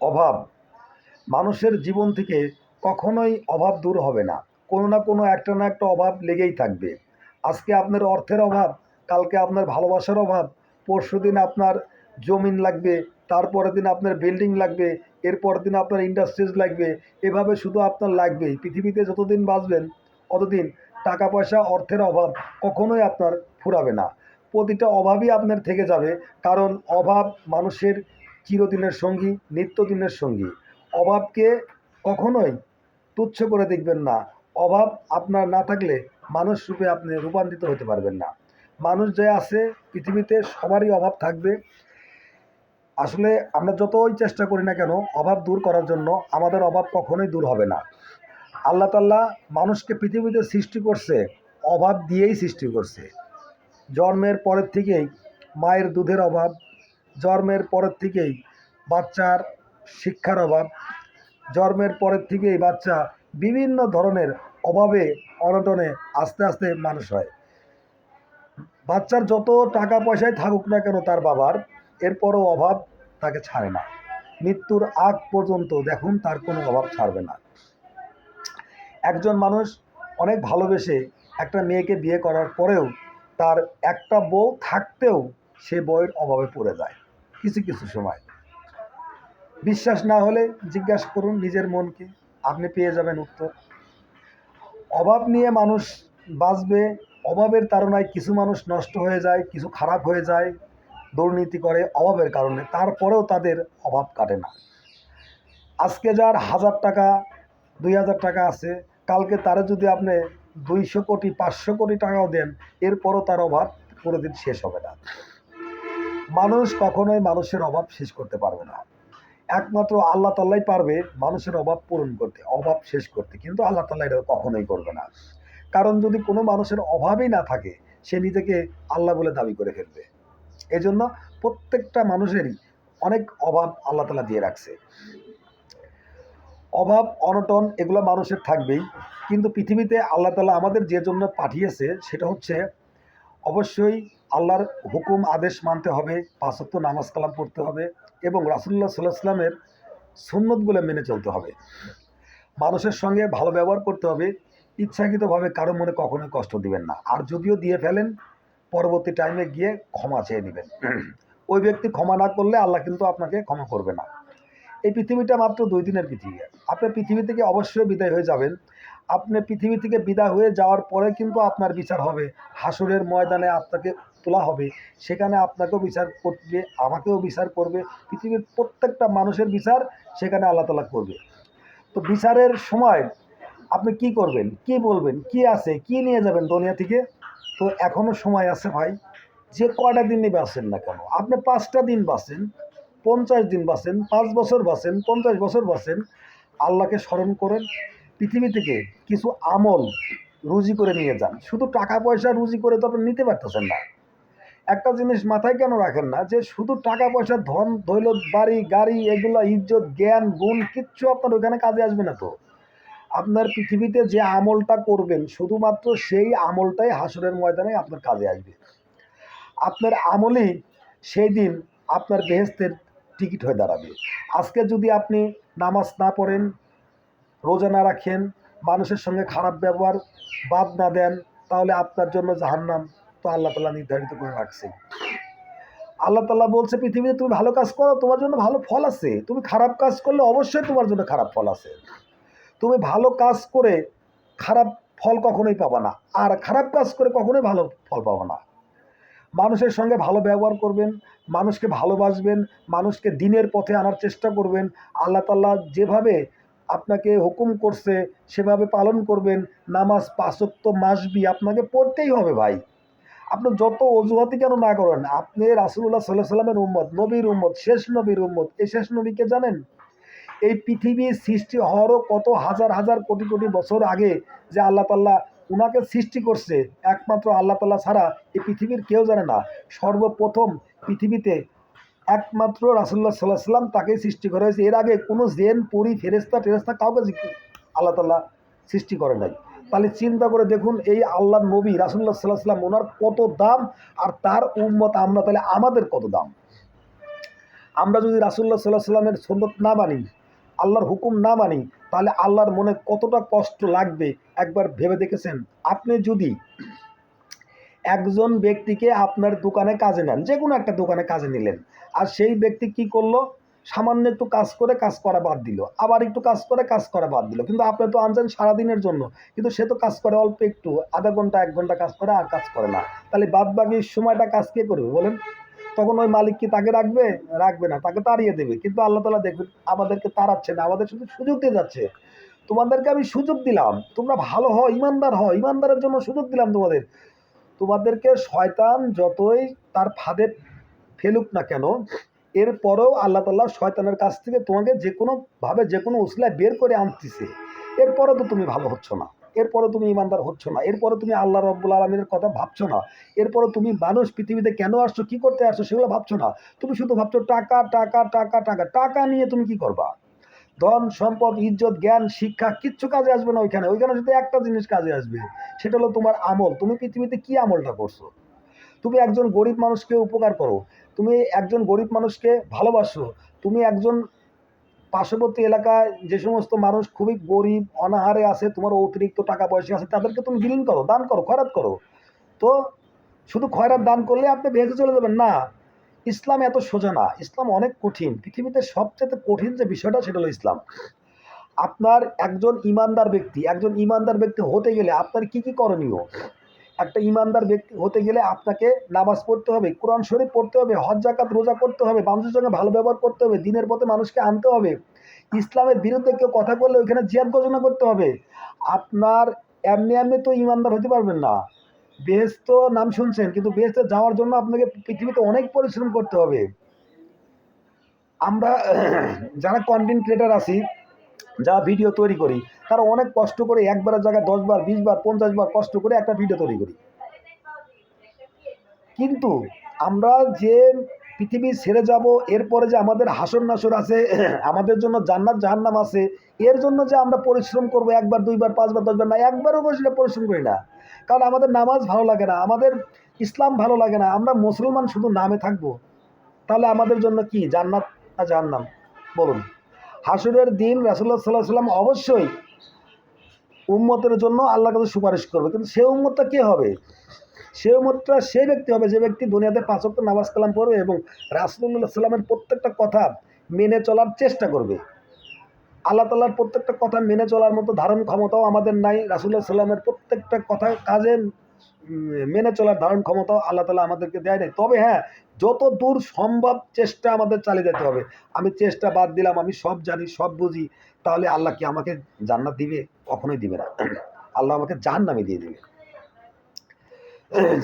অভাব মানুষের জীবন থেকে কখনোই অভাব দূর হবে না। কোনো না কোনো একটা না একটা অভাব লেগেই থাকবে। আজকে আপনার অর্থের অভাব, কালকে আপনার ভালোবাসার অভাব, পরশুদিন আপনার জমিন লাগবে, তারপরের দিন আপনার বিল্ডিং লাগবে, এরপরের দিন আপনার ইন্ডাস্ট্রিজ লাগবে। এভাবে শুধু আপনার লাগবেই। পৃথিবীতে যতদিন বাঁচবেন অতদিন টাকা পয়সা অর্থের অভাব কখনোই আপনার ফুরাবে না। প্রতিটা অভাবই আপনার থেকে যাবে, কারণ অভাব মানুষের চিরদিনের সঙ্গী, নিত্যদিনের সঙ্গী। অভাবকে কখনোই তুচ্ছ করে দেখবেন না। অভাব আপনার না থাকলে মানুষ রূপে আপনি রূপান্তরিত হতে পারবেন না। মানুষ যে আছে পৃথিবীতে সবারই অভাব থাকবে। আসলে আমরা যতই চেষ্টা করি না কেন অভাব দূর করার জন্য, আমাদের অভাব কখনোই দূর হবে না। আল্লাহ তাআলা মানুষকে পৃথিবীতে সৃষ্টি করছে, অভাব দিয়েই সৃষ্টি করছে। জন্মের পরের থেকেই মায়ের দুধের অভাব, জন্মের পরের থেকেই বাচ্চার শিক্ষার অভাব, জন্মের পরের থেকেই বাচ্চা বিভিন্ন ধরনের অভাবে অনটনে আস্তে আস্তে মানুষ হয়। বাচ্চার যত টাকা পয়সায় থাকুক না কেন তার বাবার, এরপরও অভাব তাকে ছাড়ে না। মৃত্যুর আগ পর্যন্ত দেখুন তার কোনো অভাব ছাড়বে না। একজন মানুষ অনেক ভালোবেসে একটা মেয়েকে বিয়ে করার পরেও তার একটা বউ থাকতেও সে বউয়ের অভাবে পড়ে যায় কিছু কিছু সময়। বিশ্বাস না হলে জিজ্ঞাসা করুন নিজের মনকে, আপনি পেয়ে যাবেন উত্তর। অভাব নিয়ে মানুষ বাঁচবে, অভাবের তাড়নায় কিছু মানুষ নষ্ট হয়ে যায়, কিছু খারাপ হয়ে যায়, দুর্নীতি করে অভাবের কারণে, তারপরেও তাদের অভাব কাটে না। আজকে যার 1000 টাকা 2000 টাকা আছে, কালকে তারা যদি আপনি 200 কোটি 500 কোটি টাকাও দেন, এরপরও তার অভাব কোনোদিন শেষ হবে না। মানুষ কখনোই মানুষের অভাব শেষ করতে পারবে না। একমাত্র আল্লাহ তাআলাই পারবে মানুষের অভাব পূরণ করতে, অভাব শেষ করতে, কিন্তু আল্লাহ তাআলা এটা কখনোই করবে না। কারণ যদি কোনো মানুষের অভাবই না থাকে, সে নিজেকে আল্লাহ বলে দাবি করে ফেলবে। এজন্য প্রত্যেকটা মানুষেরই অনেক অভাব আল্লাহ তাআলা দিয়ে রাখছে। অভাব অনটন এগুলো মানুষের থাকবেই, কিন্তু পৃথিবীতে আল্লাহ তাআলা আমাদের যে জন্য পাঠিয়েছে সেটা হচ্ছে অবশ্যই আল্লাহর হুকুম আদেশ মানতে হবে, 5 ওয়াক্ত নামাজ কালাম পড়তে হবে এবং রাসূলুল্লাহ সাল্লাল্লাহু আলাইহি ওয়াসাল্লামের সুন্নতগুলো মেনে চলতে হবে। মানুষের সঙ্গে ভালো ব্যবহার করতে হবে, ইচ্ছাকৃতভাবে কারো মনে কখনোই কষ্ট দিবেন না। আর যদিও দিয়ে ফেলেন, পরবর্তী টাইমে গিয়ে ক্ষমা চেয়ে নেবেন। ওই ব্যক্তি ক্ষমা না করলে আল্লাহ কিন্তু আপনাকে ক্ষমা করবে না। এই পৃথিবীটা মাত্র 2 দিনের পৃথিবী। আপনি পৃথিবী থেকে অবশ্যই বিদায় হয়ে যাবেন। আপনি পৃথিবী থেকে বিদায় হয়ে যাওয়ার পরে কিন্তু আপনার বিচার হবে। হাসরের ময়দানে আপনাকে তোলা হবে, সেখানে আপনাকেও বিচার করবে, আমাকেও বিচার করবে, পৃথিবীর প্রত্যেকটা মানুষের বিচার সেখানে আল্লাহ তাআলা করবে। তো বিচারের সময় আপনি কি করবেন, কি বলবেন, কি আছে, কি নিয়ে যাবেন দুনিয়া থেকে? তো এখনো সময় আছে ভাই। যে কয়টা দিনই বাঁচেন না কেন, আপনি 5টা দিন বাঁচেন, 50 দিন বাঁচেন, 5 বছর বাঁচেন, 50 বছর বাঁচেন, আল্লাহকে স্মরণ করেন। পৃথিবী থেকে কিছু আমল রুজি করে নিয়ে যান। শুধু টাকা পয়সা রুজি করে তো আপনি নিতে পারতেছেন না। একটা জিনিস মাথায় কেন রাখেন না, যে শুধু টাকা পয়সা ধন দৌলত বাড়ি গাড়ি এগুলো ইজ্জত জ্ঞান গুণ কিচ্ছু আপনার ওইখানে কাজে আসবে না। তো আপনার পৃথিবীতে যে আমলটা করবেন শুধুমাত্র সেই আমলটাই হাসরের ময়দানে আপনার কাজে আসবে। আপনার আমলই সেই দিন আপনার বেহেশতের টিকিট হয়ে দাঁড়াবে। আজকে যদি আপনি নামাজ না পড়েন, রোজা না রাখেন, মানুষের সঙ্গে খারাপ ব্যবহার বাদ না দেন, তাহলে আপনার জন্য জাহান্নাম তো আল্লাহ তাআলা নির্ধারিত করে রাখছে। আল্লাহ তাআলা বলছে পৃথিবীতে তুমি ভালো কাজ করো, তোমার জন্য ভালো ফল আছে। তুমি খারাপ কাজ করলে অবশ্যই তোমার জন্য খারাপ ফল আছে। তুমি ভালো কাজ করে খারাপ ফল কখনোই পাবা না, আর খারাপ কাজ করে কখনোই ভালো ফল পাবা না। মানুষের সঙ্গে ভালো ব্যবহার করবেন, মানুষকে ভালোবাসবেন, মানুষকে দিনের পথে আনার চেষ্টা করবেন। আল্লাহ তাআলা যেভাবে আপনাকে হুকুম করছে সেভাবে পালন করবেন। নামাজ 5 ওয়াক্ত মাসবি আপনাকে পড়তেই হবে ভাই। আপনি যত অজুহাতই কেন না করেন, আপনি রাসূলুল্লাহ সাল্লাল্লাহু আলাইহি ওয়াসাল্লামের উম্মত, নবীর উম্মত, শেষ নবীর উম্মত। এই শেষ নবীকে জানেন? এই পৃথিবীর সৃষ্টি হওয়ারও কত হাজার হাজার কোটি কোটি বছর আগে যে আল্লাহ তাআলা উনাকে সৃষ্টি করছে, একমাত্র আল্লাহ তাআলা ছাড়া এই পৃথিবীর কেউ জানে না। সর্বপ্রথম পৃথিবীতে একমাত্র রাসূলুল্লাহ সাল্লাল্লাহু আলাইহি ওয়াসাল্লাম তাকেই সৃষ্টি করা হয়েছে। এর আগে কোনো জিন পরী ফেরেশতা টেরেশতা কাউকে আল্লাহ তাআলা সৃষ্টি করে নাই। তাহলে চিন্তা করে দেখুন এই আল্লাহর নবী রাসূলুল্লাহ সাল্লাল্লাহু আলাইহি ওয়াসাল্লাম ওনার কত দাম, আর তার উম্মত আমরা, তাহলে আমাদের কত দাম। আমরা যদি রাসূলুল্লাহ সাল্লাল্লাহু আলাইহি সাল্লামের সুন্নত না মানি, আল্লাহর হুকুম না মানি, তাহলে আল্লাহর মনে কতটা কষ্ট লাগবে একবার ভেবে দেখেছেন? আপনি যদি একজন ব্যক্তিকে আপনার দোকানে কাজে নেন, যে কোনো একটা দোকানে কাজে নিলেন, আর সেই ব্যক্তি কি করলো? সামান্য একটু কাজ করে কাজ করা বাদ দিল, আবার একটু কাজ করে কাজ করা বাদ দিল, কিন্তু আপনি তো আনছেন সারাদিনের জন্য, কিন্তু সে তো কাজ করে অল্প একটু, আধা ঘন্টা 1 ঘন্টা কাজ করে আর কাজ করে না। তাহলে বাদ বাকি সময়টা কাজ কে করবে বলেন? তখন ওই মালিক কি তাকে রাখবে? রাখবে না, তাকে তাড়িয়ে দেবে। কিন্তু আল্লাহ তাআলা দেখবেন আমাদেরকে তাড়াচ্ছে না, আমাদের শুধু সুযোগ দিয়ে যাচ্ছে। তোমাদেরকে আমি সুযোগ দিলাম, তোমরা ভালো হও, ইমানদার হও, ইমানদারের জন্য সুযোগ দিলাম তোমাদের। তোমাদেরকে শয়তান যতই তার ফাঁদে ফেলুক না কেন, এরপরেও আল্লাহ তাআলা শয়তানের কাছ থেকে তোমাকে যে কোনোভাবে যে কোনো উসিলায় বের করে আনতেছে। এরপরেও তো তুমি ভালো হচ্ছ না, এরপরেও তুমি ইমানদার হচ্ছ না, এরপরে তুমি আল্লাহ রব্বুল আলমিনের কথা ভাবছো না, এরপরে তুমি মানুষ পৃথিবীতে কেন আসছো, কি করতে আসছো সেগুলো ভাবছো না। তুমি শুধু ভাবছো টাকা টাকা টাকা টাকা। টাকা নিয়ে তুমি কি করবা? ধন সম্পদ ইজ্জত জ্ঞান শিক্ষা কিচ্ছু কাজে আসবে না ওইখানে। ওইখানে শুধু একটা জিনিস কাজে আসবে, সেটা হলো তোমার আমল। তুমি পৃথিবীতে কি আমলটা করছো? তুমি একজন গরিব মানুষকে উপকার করো, তুমি একজন গরিব মানুষকে ভালোবাসো, তুমি একজন পার্শ্ববর্তী এলাকায় যে সমস্ত মানুষ খুবই গরিব অনাহারে আছে, তোমার অতিরিক্ত টাকা পয়সা আছে, তাদেরকে তুমি বিলীন করো, দান করো, খয়রাত করো। তো শুধু খয়রাত দান করলে আপনি ভেসে চলে যাবেন না। ইসলাম এত সোজা না, ইসলাম অনেক কঠিন। পৃথিবীতে সবচেয়ে কঠিন যে বিষয়টা সেটা হলো ইসলাম। আপনার একজন ইমানদার ব্যক্তি হতে গেলে আপনার কি কি করণীয়? একটা ইমানদার ব্যক্তি হতে গেলে আপনাকে নামাজ পড়তে হবে, কোরআন শরীফ পড়তে হবে, হজ জাকাত রোজা করতে হবে, মানুষের সঙ্গে ভালো ব্যবহার করতে হবে, দিনের পথে মানুষকে আনতে হবে, ইসলামের বিরুদ্ধে কেউ কথা বললে ওইখানে জিহাদ ঘোষণা করতে হবে। আপনার এমনি এমনি তো ইমানদার হতে পারবেন না। বেহেশত নাম শুনছেন, কিন্তু বেহেশতে যাওয়ার জন্য আপনাকে পৃথিবীতে অনেক পরিশ্রম করতে হবে। আমরা যারা কন্টেন্ট ক্রিয়েটার আছি, যারা ভিডিও তৈরি করি, তারা অনেক কষ্ট করে একবারের জায়গায় 10 বার 20 বার 50 বার কষ্ট করে একটা ভিডিও তৈরি করি। কিন্তু আমরা যে পৃথিবী ছেড়ে যাব, এরপরে যে আমাদের হাসর নাসর আছে, আমাদের জন্য জান্নাত জাহান্নাম আছে, এর জন্য যে আমরা পরিশ্রম করব 1 বার 2 বার 5 বার 10 বার না, একবারও বসে পরিশ্রম করি না। কারণ আমাদের নামাজ ভালো লাগে না, আমাদের ইসলাম ভালো লাগে না, আমরা মুসলমান শুধু নামে থাকবো। তাহলে আমাদের জন্য কি জান্নাত না জাহান্নাম বলুন? হাসরের দিন রাসূলুল্লাহ সাল্লাল্লাহু আলাইহি ওয়াসাল্লাম অবশ্যই উম্মতের জন্য আল্লাহর কাছে সুপারিশ করবে, কিন্তু সে উম্মতটা কে হবে? সে উম্মতটা সেই ব্যক্তি হবে যে ব্যক্তি দুনিয়াতে 5 ওয়াক্ত নামাজ কালাম পড়বে এবং রাসূলুল্লাহ সাল্লামের প্রত্যেকটা কথা মেনে চলার চেষ্টা করবে। আল্লাহ তাআলার প্রত্যেকটা কথা মেনে চলার মতো ধারণ ক্ষমতাও আমাদের নাই। রাসূলুল্লাহ সাল্লামের প্রত্যেকটা কথা কাজে মেনে চলার ধারণ ক্ষমতাও আল্লাহ তাআলা আমাদেরকে দেয় নাই। তবে হ্যাঁ, যত দূর সম্ভব চেষ্টা আমাদের চালিয়ে যেতে হবে। আমি চেষ্টা বাদ দিলাম, আমি সব জানি সব বুঝি, তাহলে আল্লাহ কি আমাকে জান্নাত দিবে? কখনোই দিবে না। আল্লাহ আমাকে জাহান্নামে দিয়ে দিবে।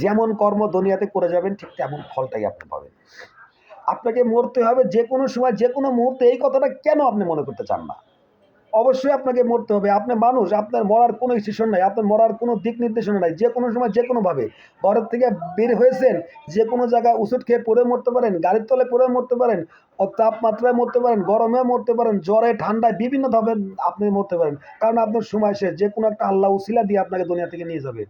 যেমন কর্ম দুনিয়াতে করে যাবেন ঠিক তেমন ফলটাই আপনি পাবেন। আপনাকে মরতে হবে যে কোনো সময় যে কোনো মুহূর্তে, এই কথাটা কেন আপনি মনে করতে চান না? অবশ্যই আপনাকে মরতে হবে। আপনি মানুষ, আপনার মরার কোনো স্টেশন নাই, আপনার মরার কোনো দিক নির্দেশনা নাই। যে কোনো সময় যে কোনোভাবে ঘরের থেকে বের হয়েছেন, যে কোনো জায়গায় ওষুধ খেয়ে পড়ে মরতে পারেন, গাড়ির তলে পড়ে মরতে পারেন, তাপমাত্রায় মরতে পারেন, গরমে মরতে পারেন, জ্বরে ঠান্ডায় বিভিন্নভাবে আপনি মরতে পারেন। কারণ আপনার সময় শেষ, যে কোনো একটা আল্লাহ উসিলা দিয়ে আপনাকে দুনিয়া থেকে নিয়ে যাবে।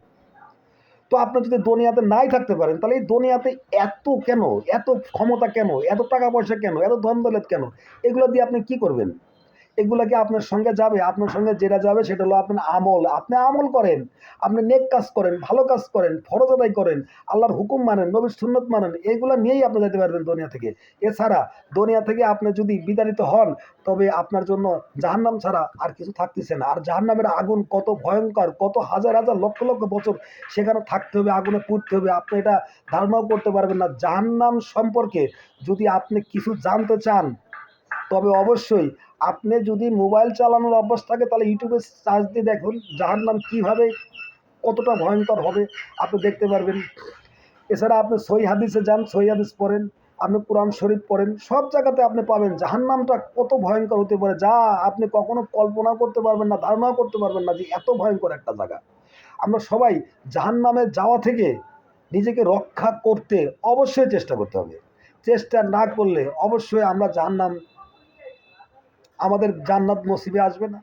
তো আপনি যদি দুনিয়াতে নাই থাকতে পারেন, তাহলে এই দুনিয়াতে এত কেন, এত ক্ষমতা কেন, এত টাকা পয়সা কেন, এত ধন দৌলত কেন? এগুলো দিয়ে আপনি কি করবেন? এগুলা কি আপনার সঙ্গে যাবে? আপনার সঙ্গে যেটা যাবে সেটা হলো আপনার আমল। আপনি আমল করেন, আপনি নেক কাজ করেন, ভালো কাজ করেন, ফরজ আদায় করেন, আল্লাহর হুকুম মানেন, নবীর সুন্নত মানেন, এগুলা নিয়েই আপনি যেতে পারবেন দুনিয়া থেকে। এছাড়া দুনিয়া থেকে আপনি যদি বিতাড়িত হন, তবে আপনার জন্য জাহান্নাম ছাড়া আর কিছু থাকতেছে না। আর জাহান্নামের আগুন কত ভয়ঙ্কর, কত হাজার হাজার লক্ষ লক্ষ বছর সেখানে থাকতে হবে, আগুনে পুড়তে হবে, আপনি এটা ধারণাও করতে পারবেন না। জাহান্নাম সম্পর্কে যদি আপনি কিছু জানতে চান, তবে অবশ্যই আপনি যদি মোবাইল চালানোর অভ্যাস থাকে, তাহলে ইউটিউবে সার্চ দিয়ে দেখুন জাহান্নাম কীভাবে, কতটা ভয়ঙ্কর হবে, আপনি দেখতে পারবেন। এছাড়া আপনি সহিহ হাদিসে যান, সহিহ হাদিস পড়েন, আপনি কোরআন শরীফ পড়েন, সব জায়গাতে আপনি পাবেন জাহান্নামটা কত ভয়ঙ্কর হতে পারে, যা আপনি কখনো কল্পনাও করতে পারবেন না, ধারণাও করতে পারবেন না যে এত ভয়ঙ্কর একটা জায়গা। আমরা সবাই জাহান্নামে যাওয়া থেকে নিজেকে রক্ষা করতে অবশ্যই চেষ্টা করতে হবে। চেষ্টা না করলে অবশ্যই আমরা জাহান্নাম, আমাদের জান্নাত নসিবে আসবে না।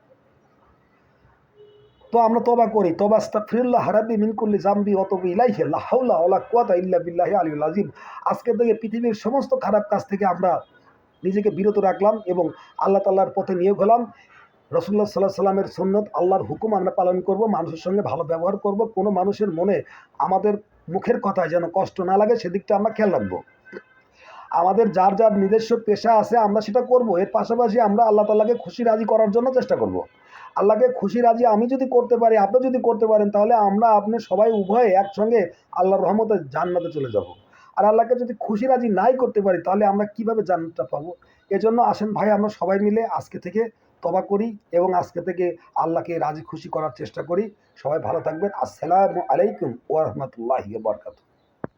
তো আমরা তওবা করি, তওবা আস্তাগফিরুল্লাহ রাব্বি মিন কুল্লি যামবি ওয়া তুবু ইলাইহি, লা হাওলা ওয়ালা কুওয়াতা ইল্লা বিল্লাহি আলিয়্যিল আযীম। আজকে থেকে পৃথিবীর সমস্ত খারাপ কাজ থেকে আমরা নিজেকে বিরত রাখলাম এবং আল্লাহ তাআলার পথে নিয়োগ হলাম। রাসূলুল্লাহ সাল্লাল্লাহু আলাইহি সাল্লামের সুন্নত, আল্লাহর হুকুম আমরা পালন করব, মানুষের সঙ্গে ভালো ব্যবহার করব, কোনো মানুষের মনে আমাদের মুখের কথায় যেন কষ্ট না লাগে সেদিকটা আমরা খেয়াল রাখবো। আমাদের যার যার নিজস্ব পেশা আছে আমরা সেটা করব, এর পাশাপাশি আমরা আল্লাহ তাআলাকে খুশি রাজি করার জন্য চেষ্টা করব। আল্লাহকে খুশি রাজি আমি যদি করতে পারি, আপনি যদি করতে পারেন, তাহলে আমরা আপনি সবাই উভয়ে একসঙ্গে আল্লাহর রহমতে জান্নাতে চলে যাব। আর আল্লাহকে যদি খুশি রাজি নাই করতে পারি, তাহলে আমরা কিভাবে জান্নাতটা পাবো? এজন্য আসেন ভাই, আমরা সবাই মিলে আজকে থেকে তওবা করি এবং আজকে থেকে আল্লাহকে রাজি খুশি করার চেষ্টা করি। সবাই ভালো থাকবেন। আসসালামু আলাইকুম ওয়া রাহমাতুল্লাহি ওয়া বারাকাতুহু।